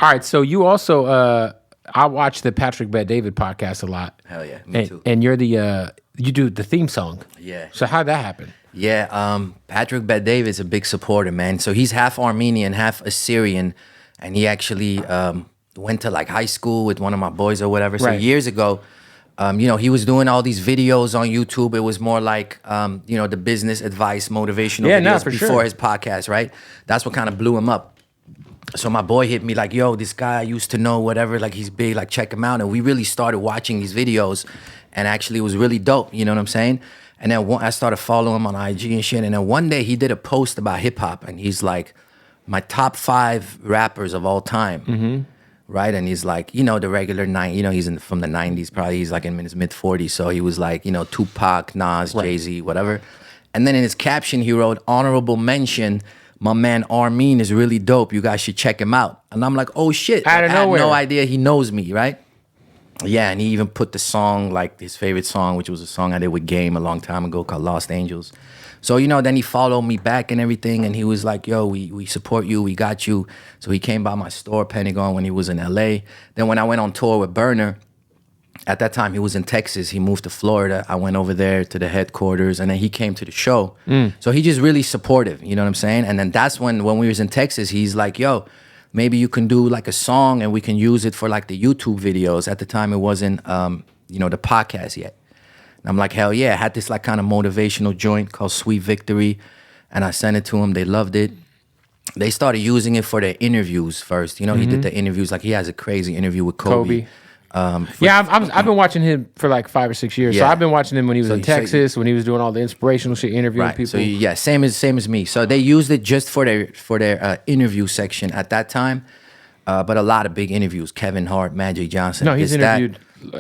All right, so you also I watch the Patrick Bet David podcast a lot. Hell yeah, me too. And you're the you do the theme song. Yeah. So how'd that happen? Yeah, Patrick Bet David is a big supporter, man. So he's half Armenian, half Assyrian, and he actually went to like high school with one of my boys or whatever. So Right. years ago, he was doing all these videos on YouTube. It was more like, the business advice, motivational videos for before sure. his podcast, right? That's what kind of blew him up. So my boy hit me like, yo, this guy I used to know, whatever, like he's big, like check him out. And we really started watching these videos, and actually it was really dope, you know what I'm saying? And then I started following him on IG and shit. And then one day he did a post about hip hop, and he's like, my top 5 rappers of all time, right? And he's like, the regular he's from the 90s, probably he's like in his mid 40s. So he was like, Tupac, Nas, Right. Jay-Z, whatever. And then in his caption, he wrote, honorable mention, my man Armin is really dope. You guys should check him out. And I'm like, oh shit. Out of I had nowhere. no idea he knows me, right? Yeah, and he even put the song, like his favorite song, which was a song I did with Game a long time ago called Lost Angels. So, then he followed me back and everything, and he was like, yo, we support you, we got you. So he came by my store, Pentagon, when he was in LA. Then when I went on tour with Burner, at that time he was in Texas, he moved to Florida. I went over there to the headquarters, and then he came to the show. So he just really supportive, you know what I'm saying? And then that's when we was in Texas, he's like, yo, maybe you can do like a song and we can use it for like the YouTube videos. At the time it wasn't, the podcast yet. And I'm like, hell yeah. I had this like kind of motivational joint called Sweet Victory, and I sent it to him. They loved it. They started using it for their interviews first. He did the interviews. Like he has a crazy interview with Kobe. I've been watching him for like 5 or 6 years. So Yeah. I've been watching him when he was So in you say- Texas, when he was doing all the inspirational shit, interviewing Right. people. So yeah, same as me. So they used it just for their interview section at that time. But a lot of big interviews. Kevin Hart, Magic Johnson. No, he's this, that. interviewed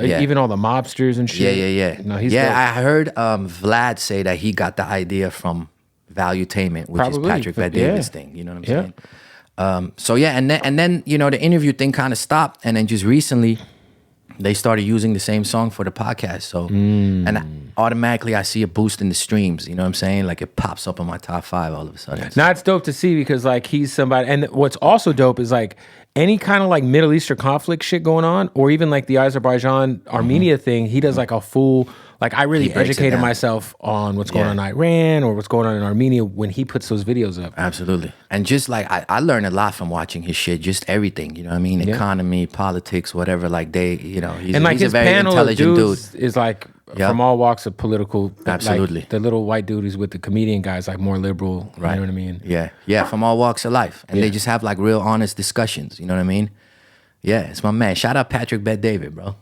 Yeah. even all the mobsters and shit. Yeah. No, he's yeah. dope. I heard Vlad say that he got the idea from Valuetainment, which Probably. is Patrick Bet Yeah. David's thing. You know what I'm Yeah. saying? So yeah, and then the interview thing kind of stopped, and then just recently they started using the same song for the podcast. So and automatically I see a boost in the streams. You know what I'm saying? Like it pops up on my top 5 all of a sudden. Now it's dope to see because like he's somebody, and what's also dope is like any kind of like Middle Eastern conflict shit going on, or even like the Azerbaijan Armenia thing, he does like a full, like I really He breaks it educated down. myself on what's going Yeah. on in Iran or what's going on in Armenia when he puts those videos up. Absolutely. And just like I learned a lot from watching his shit, just everything, you know what I mean? Economy, politics, whatever, like he's, And like he's his a very panel of intelligent dude. dudes is like Yep. from all walks of political. Absolutely. Like, the little white dude is with the comedian guys, like more liberal. Right. You know what I mean? Yeah, from all walks of life. And Yeah. they just have like real honest discussions, you know what I mean? Yeah, it's my man. Shout out Patrick Bet David, bro.